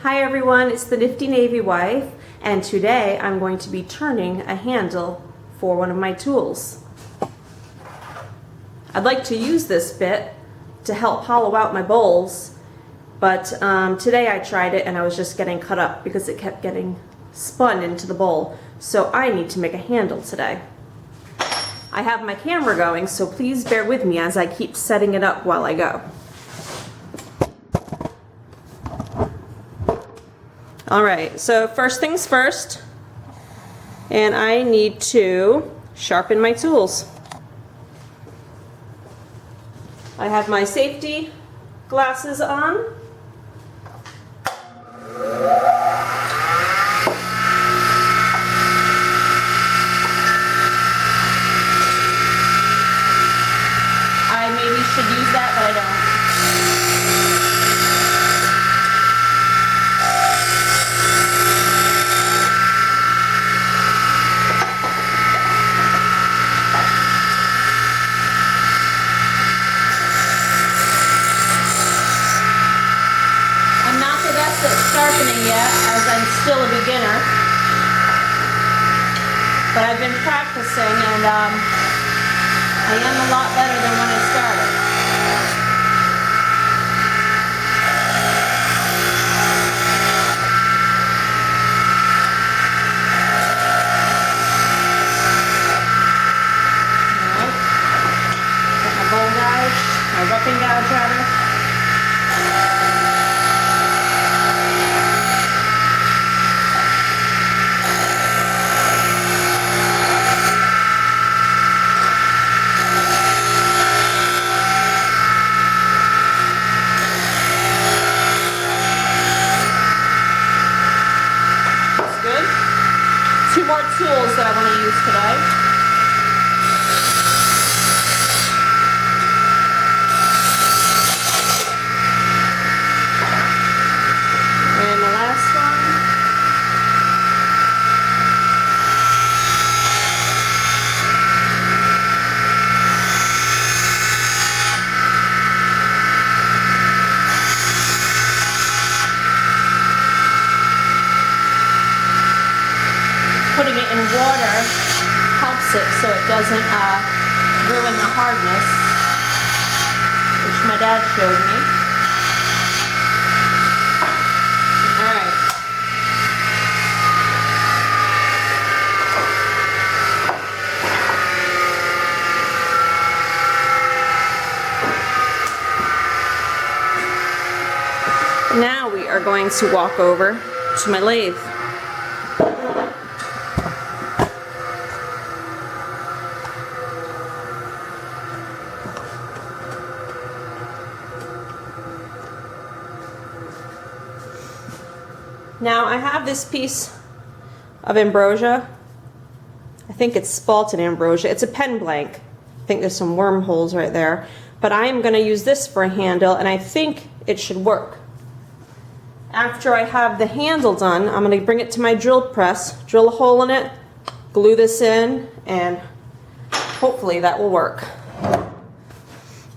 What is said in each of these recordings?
Hi everyone, it's the Nifty Navy Wife, and today I'm going to be turning a handle for one of my tools. I'd like to use this bit to help hollow out my bowls, but today I tried it and I was just getting cut up because it kept getting spun into the bowl. So I need to make a handle today. I have my camera going, so please bear with me as I keep setting it up while I go. Alright, so first things first, and I need to sharpen my tools. I have my safety glasses on. I maybe should use that, but I don't. Sharpening yet, as I'm still a beginner, but I've been practicing, and I am a lot better than when I started. Got my bowl gouge, my roughing gouge rather. Two more tools that I want to use today. And the last one. Putting it in water helps it so it doesn't ruin the hardness, which my dad showed me. Alright. Now we are going to walk over to my lathe. Now I have this piece of ambrosia. I think it's spalted ambrosia. It's a pen blank. I think there's some wormholes right there. But I am going to use this for a handle, and I think it should work. After I have the handle done, I'm going to bring it to my drill press, drill a hole in it, glue this in, and hopefully that will work.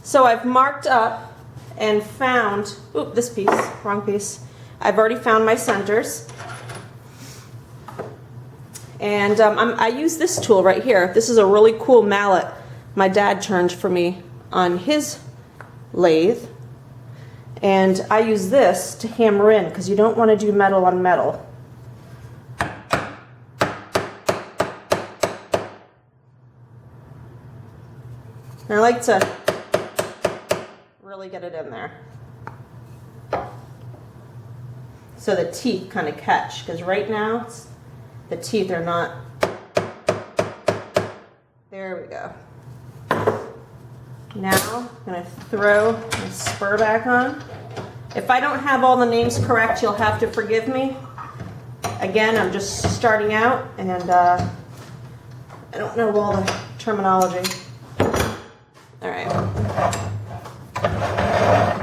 So I've marked up and found, oop, this piece, wrong piece. I've already found my centers, and I use this tool right here. This is a really cool mallet my dad turned for me on his lathe, and I use this to hammer in because you don't want to do metal on metal. And I like to really get it in there, so the teeth kind of catch, because right now the teeth are not. There we go. Now I'm going to throw my spur back on. If I don't have all the names correct, you'll have to forgive me. Again, I'm just starting out, and I don't know all the terminology. All right.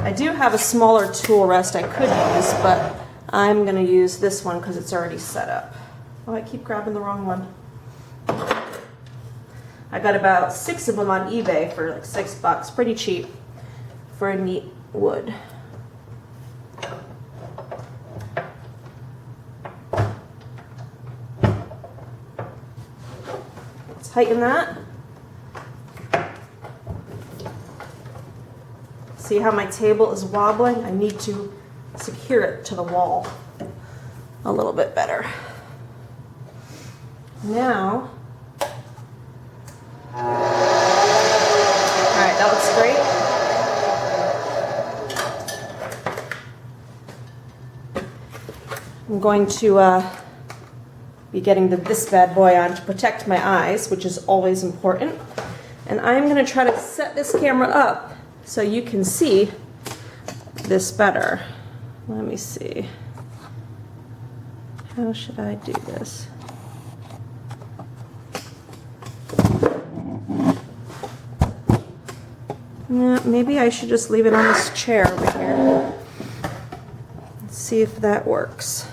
I do have a smaller tool rest I could use, but I'm going to use this one because it's already set up. Oh, I keep grabbing the wrong one. I got about 6 of them on eBay for like $6, pretty cheap for a neat wood. tighten that. See how my table is wobbling? I need to secure it to the wall a little bit better. Now, all right, that looks great. I'm going to be getting this bad boy on to protect my eyes, which is always important. And I'm going to try to set this camera up so you can see this better. Let me see. How should I do this? Yeah, maybe I should just leave it on this chair over here. Let's see if that works.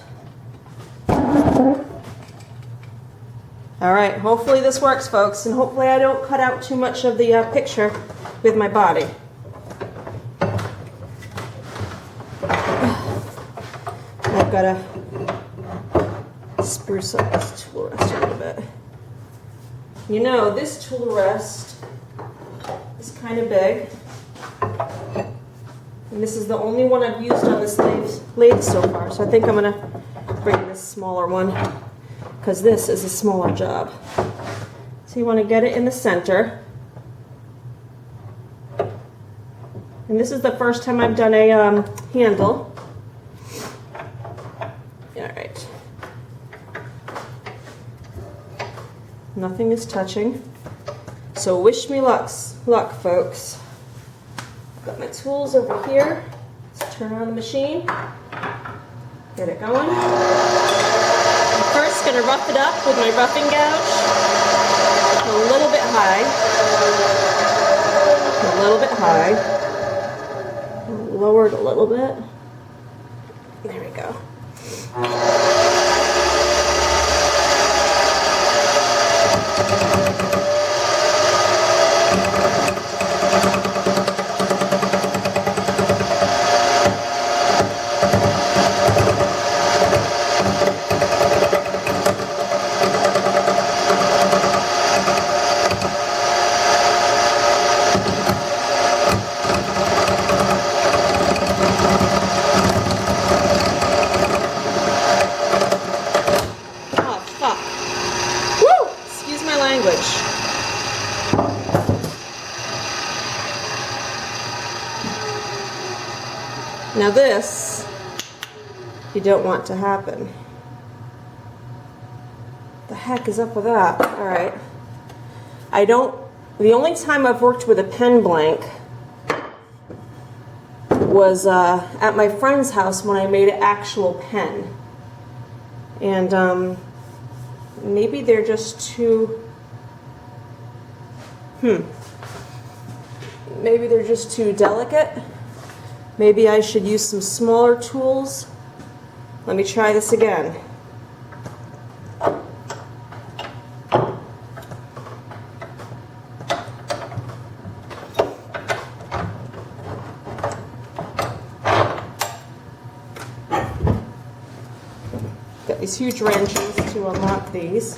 All right, hopefully this works, folks, and hopefully I don't cut out too much of the picture with my body. I've got to spruce up this tool rest a little bit. You know, this tool rest is kind of big, and this is the only one I've used on this lathe so far, so I think I'm going to bring this smaller one, because this is a smaller job. So you want to get it in the center. And this is the first time I've done a handle. All right. Nothing is touching. So wish me luck, folks. Got my tools over here. Let's turn on the machine. Get it going. I'm first going to rough it up with my roughing gouge. A little bit high. A little bit high. Lower it a little bit. There we go. Now this, you don't want to happen. The heck is up with that? All right. The only time I've worked with a pen blank was at my friend's house when I made an actual pen. And maybe they're just too, maybe they're just too delicate. Maybe I should use some smaller tools. Let me try this again. Got these huge wrenches to unlock these.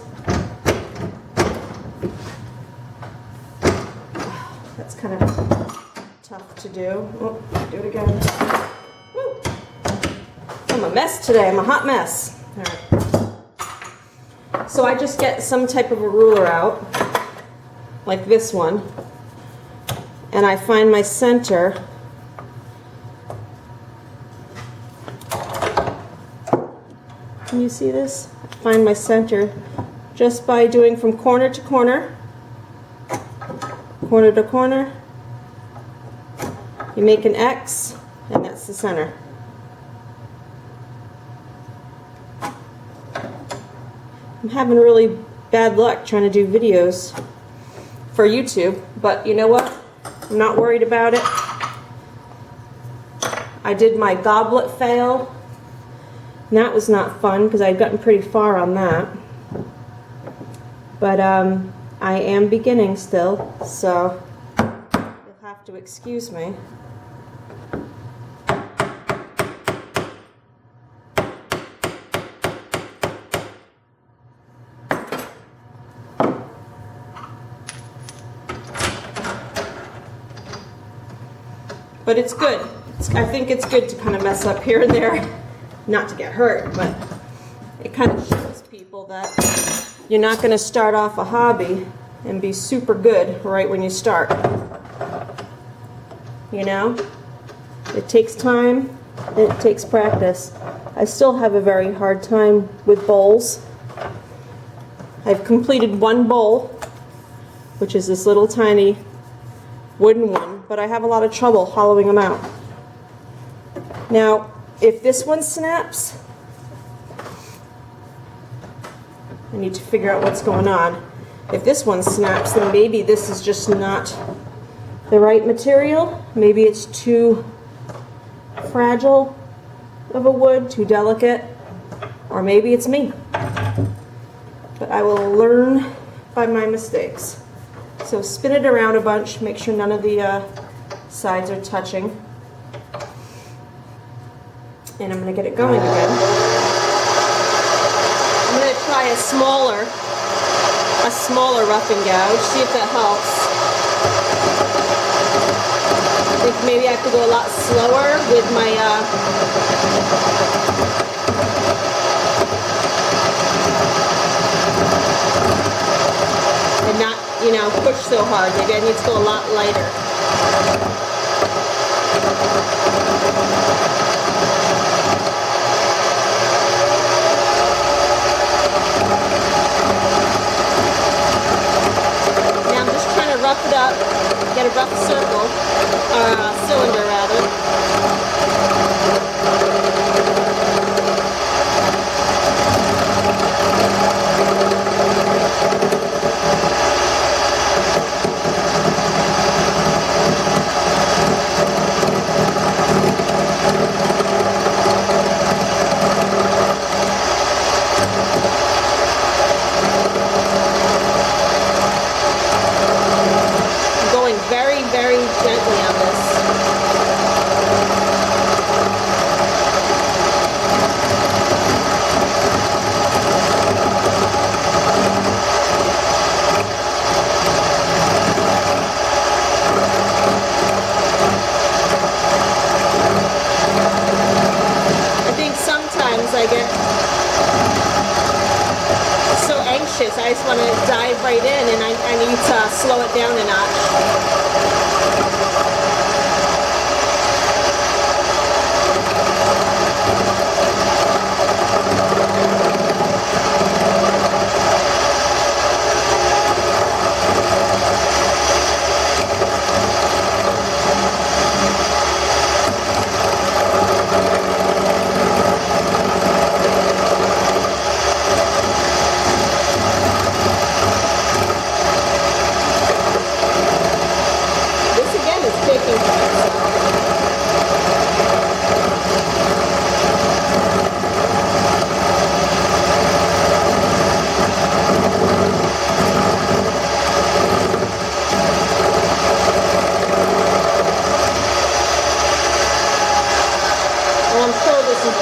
That's kind of tough to do. Oh, do it again. Woo. I'm a mess today. I'm a hot mess. All right. So I just get some type of a ruler out, like this one, and I find my center. Can you see this? I find my center just by doing from corner to corner, corner to corner. You make an X, and that's the center. I'm having really bad luck trying to do videos for YouTube, but you know what? I'm not worried about it. I did my goblet fail, and that was not fun because I'd gotten pretty far on that. But I am beginning still, so you'll have to excuse me. But it's good. I think it's good to kind of mess up here and there. Not to get hurt, but it kind of shows people that you're not going to start off a hobby and be super good right when you start. You know? It takes time, it takes practice. I still have a very hard time with bowls. I've completed one bowl, which is this little tiny wooden one, but I have a lot of trouble hollowing them out. Now, if this one snaps, I need to figure out what's going on. If this one snaps, then maybe this is just not the right material. Maybe it's too fragile of a wood, too delicate, or maybe it's me. But I will learn by my mistakes. So spin it around a bunch, make sure none of the sides are touching. And I'm going to get it going again. I'm going to try a smaller rough and gouge, see if that helps. I think maybe I have to go a lot slower with my and not, you know, push so hard. Maybe I need to go a lot lighter. Now I'm just trying to rough it up, get a rough circle, or a cylinder rather. Very gently on this. I think sometimes I get so anxious, I just want to dive right in, and I need to slow it down a notch.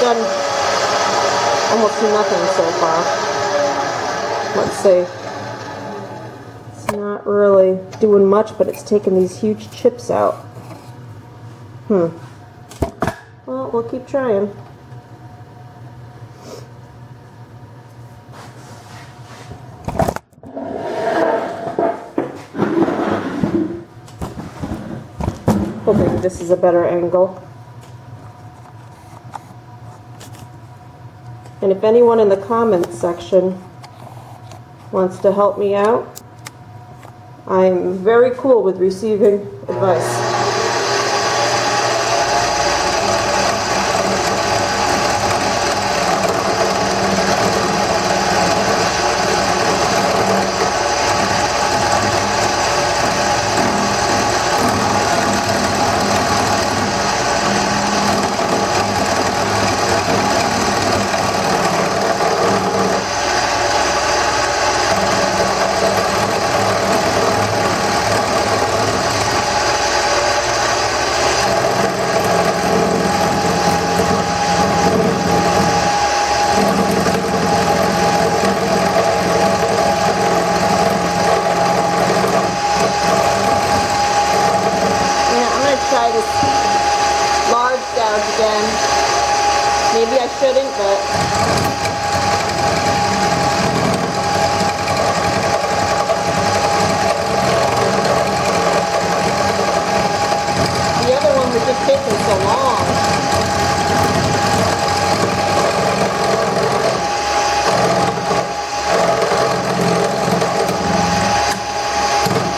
Done almost nothing so far. Let's see. It's not really doing much, but it's taking these huge chips out. Well, we'll keep trying. Hoping this is a better angle. And if anyone in the comments section wants to help me out, I'm very cool with receiving advice. shouldn't, but the other one was just taking so long.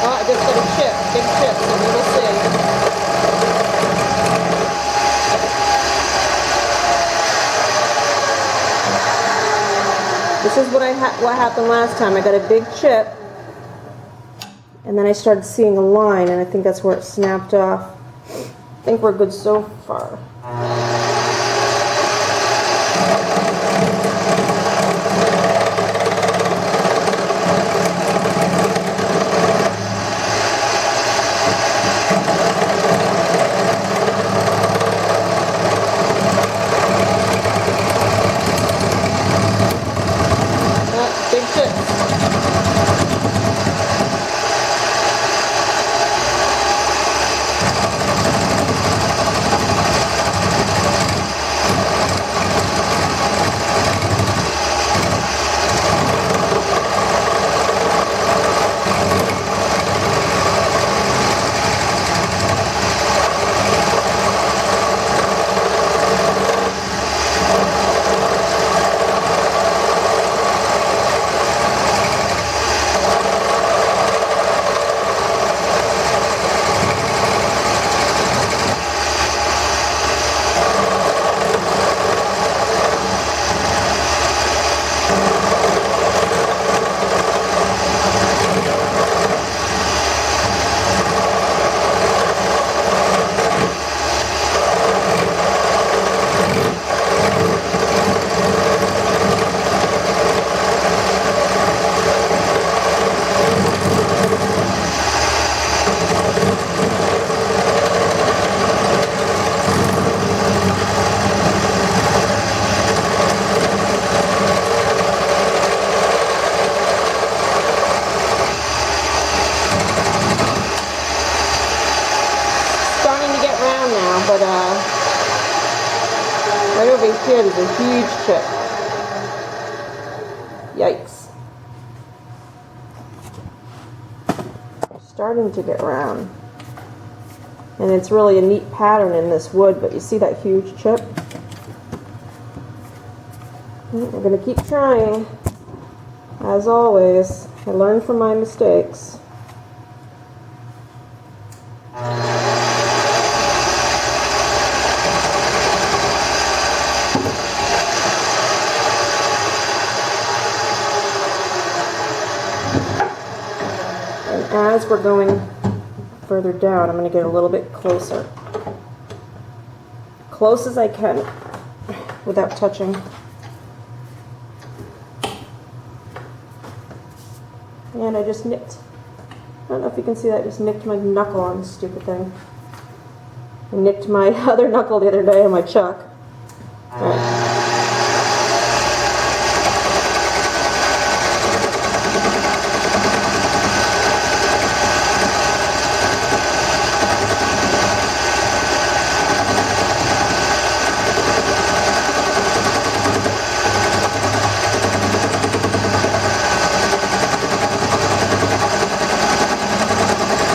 Oh, I just got a chip, big chip, so we will see. This is what happened last time. I got a big chip, and then I started seeing a line, and I think that's where it snapped off. I think we're good so far. Big chips. But right over here there's a huge chip. Yikes. Starting to get round. And it's really a neat pattern in this wood, but you see that huge chip? We're going to keep trying. As always, I learn from my mistakes. As we're going further down, I'm going to get a little bit closer. Close as I can without touching. And I just nicked. I don't know if you can see that. I just nicked my knuckle on this stupid thing. I nicked my other knuckle the other day on my chuck. All right.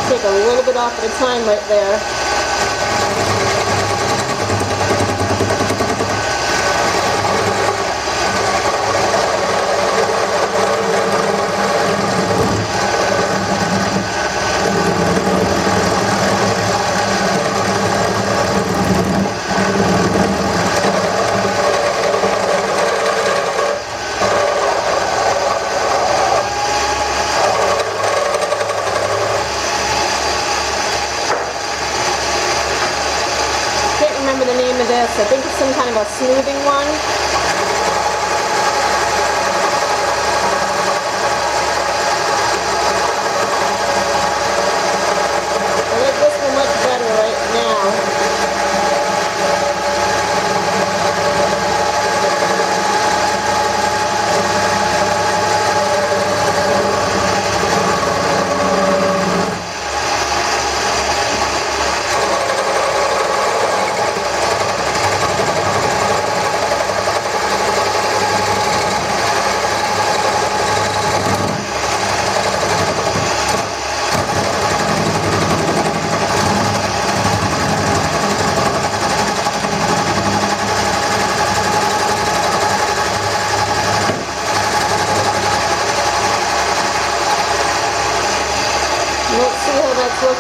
Take a little bit off at a time right there. I think it's some kind of a smoothing one. I like this one much better right now.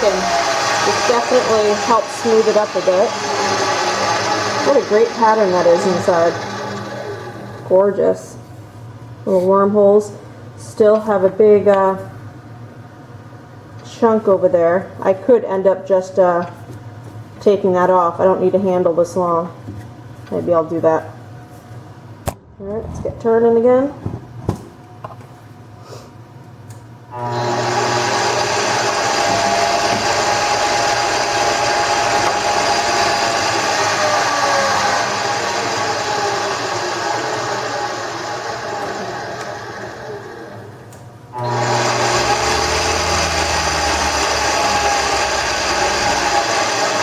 broken. This definitely helps smooth it up a bit. What a great pattern that is inside. Gorgeous. Little wormholes. Still have a big chunk over there. I could end up just taking that off. I don't need to handle this long. Maybe I'll do that. Alright, let's get turning again.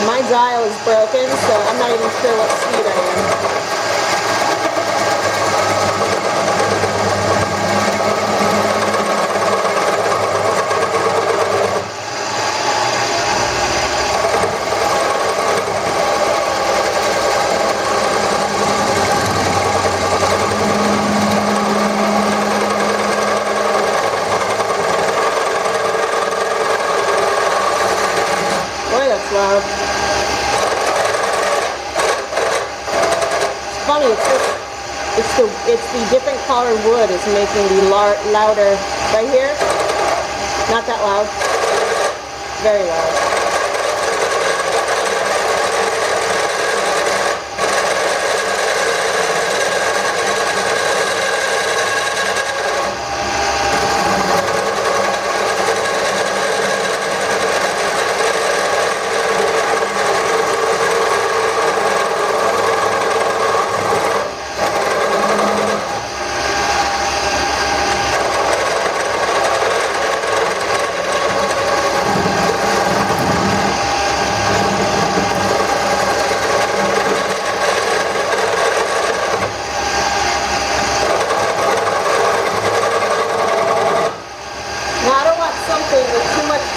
My dial is broken, so I'm not even sure what speed I am. Boy, that's loud. Funny, it's the different colored wood is making the louder. Right here, not that loud, very loud.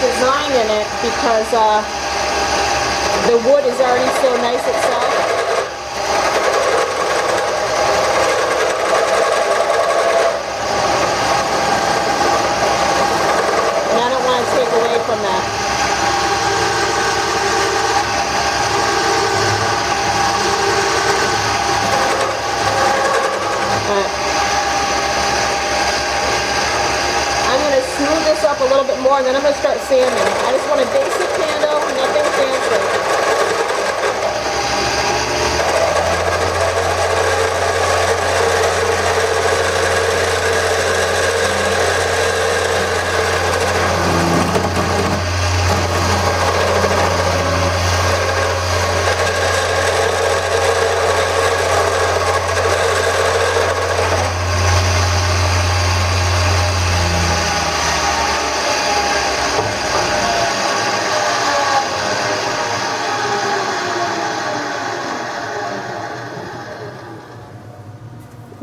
Design in it because the wood is already so nice itself. And I don't want to take away from that. I'm going to smooth this up a little bit more and then I'm going to start sanding. I just want a basic handle, nothing fancy.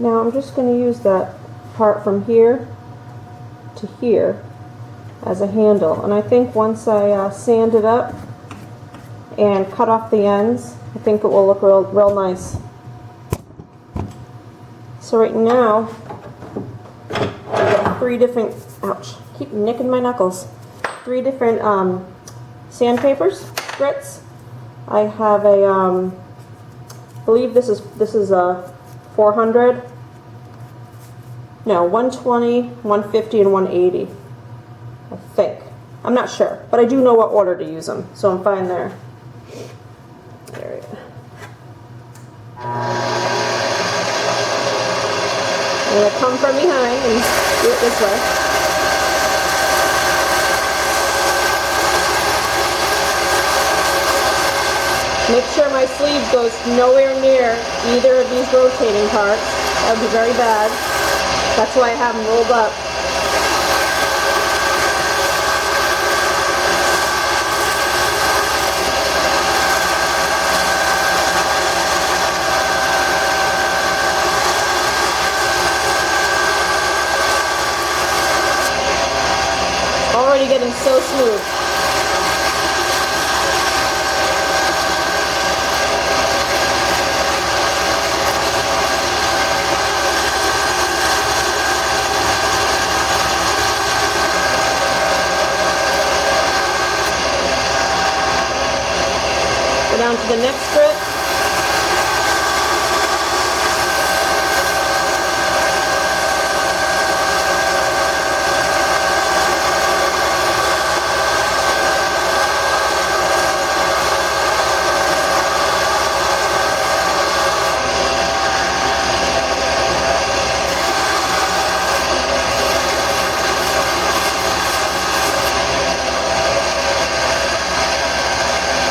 Now I'm just going to use that part from here to here as a handle, and I think once I sand it up and cut off the ends, I think it will look real nice. So right now I've got 3 different, ouch, keep nicking my knuckles, 3 different sandpapers, grits. I have a, I believe this is a 400, no, 120, 150, and 180, I think. I'm not sure, but I do know what order to use them, so I'm fine there. There we go. I'm going to come from behind and do it this way. Make sure my sleeve goes nowhere near either of these rotating parts. That would be very bad. That's why I have them rolled up. Already getting so smooth. the next grid.